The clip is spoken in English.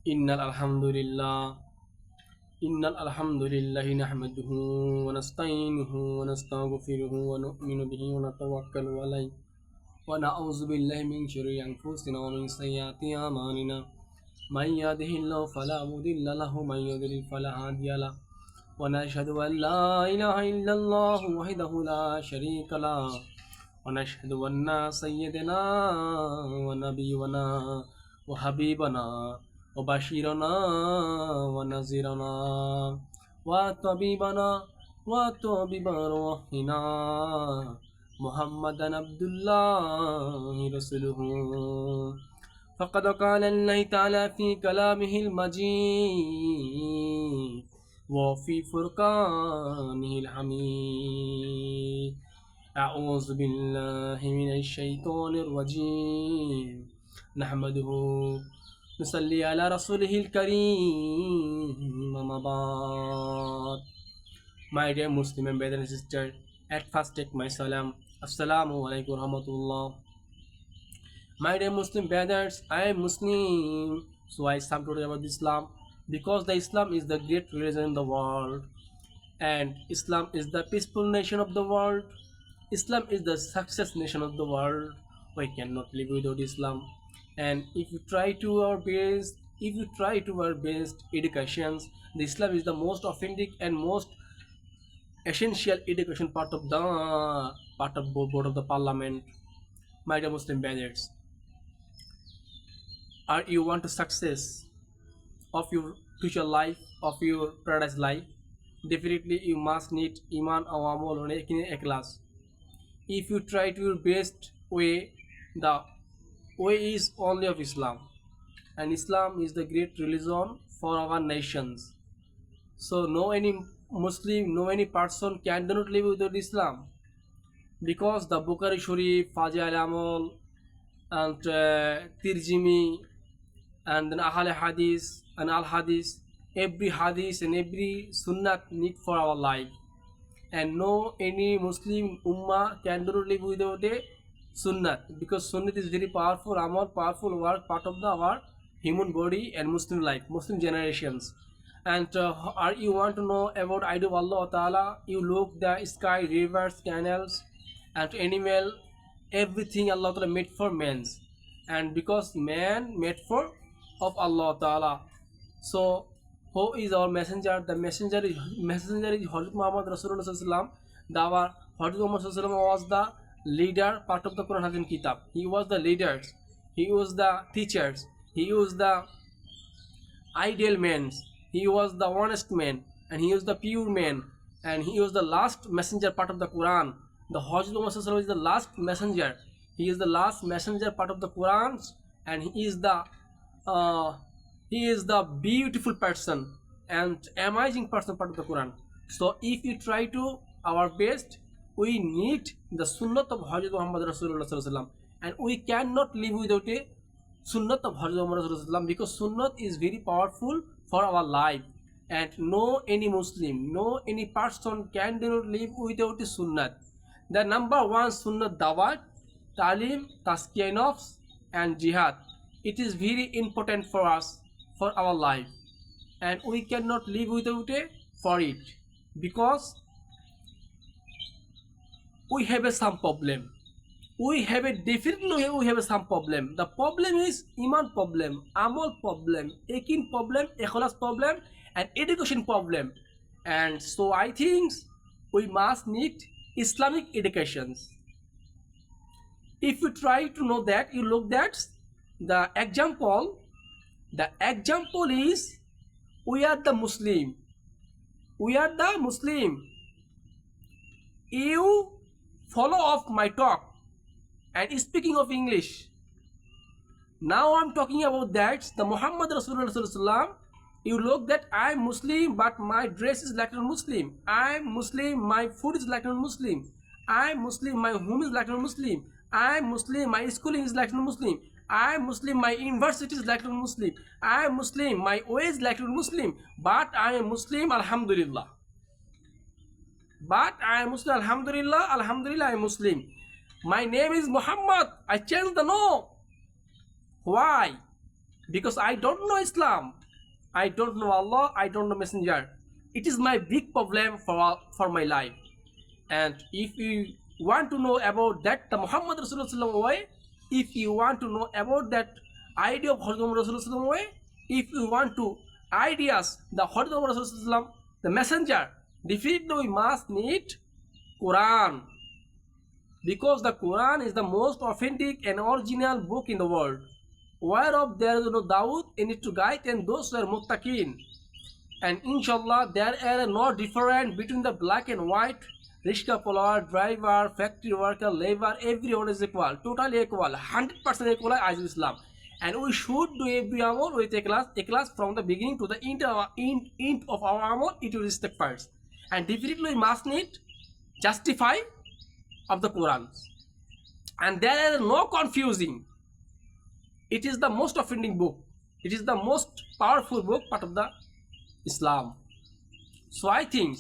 إن الحمد لله إن الحمد لله نحمده ونستعينه ونستغفره ونؤمن به ونتوكل عليه ونعوذ بالله من شرور أنفسنا ومن سيئات أعمالنا من يهده الله فلا مضل له ومن يضلل فلا هادي له ونشهد أن لا إله إلا الله وحده لا شريك له ونشهد أن سيدنا ونبينا وحبيبنا وبشيرنا ونذيرنا وطبيبنا وطبيب روحنا محمدا عبد الله رسوله فقد قال الله تعالى في كلامه المجيد وفي فرقانه الحميد أعوذ بالله من الشيطان الرجيم نحمده نصلي على رسوله الكريم أما بعد. My dear Muslim and brother and sister, at first take my salam. Assalamu alaikum warahmatullah. My dear Muslim brothers, I am Muslim, so I start today about Islam because the Islam is the great religion in the world, and Islam is the peaceful nation of the world. Islam is the success nation of the world. We cannot live without Islam. And if you try to our best educations, the Islam is the most authentic and most essential education part of board of the parliament. My dear Muslim brothers, are you want to success of your future life, of your paradise life? Definitely you must need iman awamal and ikhlas. If you try to your best way, the way is only of Islam, and Islam is the great religion for our nations. So no any Muslim, no any person can do not live without Islam, because the Bukhari Sharif, Fajr al-Amal, and Tirjimi, and then Ahl Hadith and Al Hadith, every Hadith and every Sunnah need for our life, and no any Muslim Ummah can do not live without a Sunnah, because Sunnah is very powerful amal, powerful work, part of our human body and Muslim life, Muslim generations. And are you want to know about idol of Allah Ta'ala? You look the sky, rivers, canals, and animal, everything Allah Ta'ala made for men, and because man made for of Allah Ta'ala. So who is our messenger? The messenger is Hazrat Muhammad Rasulullah Sallallahu. The our Hazrat Muhammad Sallallahu was the leader part of the Quran Hazim Kitab. He was the leaders, he was the teachers, he was the ideal man, he was the honest man, and he was the pure man, and he was the last messenger part of the Quran. The Hazrat Muhammad Sallallahu is the last messenger. He is the last messenger part of the Quran, and he is the beautiful person and amazing person part of the Quran. So if you try to our best, we need the Sunnah of Hazrat Muhammad Rasulullah, and we cannot live without a Sunnah of Hazrat Muhammad Rasulullah, because Sunnah is very powerful for our life, and no any Muslim, no any person can do not live without a Sunnah. The number one Sunnah Dawat, Talim, Tazkiyah Nafs, and Jihad. It is very important for us, for our life, and we cannot live without it for it, because we have some problem. We have some problem. The problem is iman problem, amal problem, ekin problem, ikhlas problem, and education problem. And so I think we must need Islamic educations. If you try to know that, you look that the example is we are the Muslim. You follow of my talk and speaking of English. Now I'm talking about that the Muhammad Rasulullah. You look that I'm Muslim, but my dress is like non-Muslim. I'm Muslim, my food is like non-Muslim. I'm Muslim, my home is like non-Muslim. I'm Muslim, my schooling is like non-Muslim. I'm Muslim, my university is like non-Muslim. I'm Muslim, my way is like non-Muslim. But I am Muslim, Alhamdulillah. Alhamdulillah, I am Muslim. My name is Muhammad. I changed the no. Why? because I don't know Islam, I don't know Allah, I don't know Messenger. It is my big problem for my life. And if you want to know about that the Muhammad Rasulullah way, if you want to know about that idea of Hazrat Rasulullah way, if you want to ideas the Hazrat Rasulullah, the messenger, definitely we must need Quran, because the Quran is the most authentic and original book in the world, whereof there is no doubt in it to guide and those who are muttaqin. And inshallah there are no difference between the black and white, rickshaw follower, driver, factory worker, labor, everyone is equal, totally equal, 100% equal as Islam. And we should do every amal with a class from the beginning to the end of our amal, it will respect first. And definitely we must need justify of the Quran. And there is no confusing. It is the most offending book. It is the most powerful book part of the Islam. So I think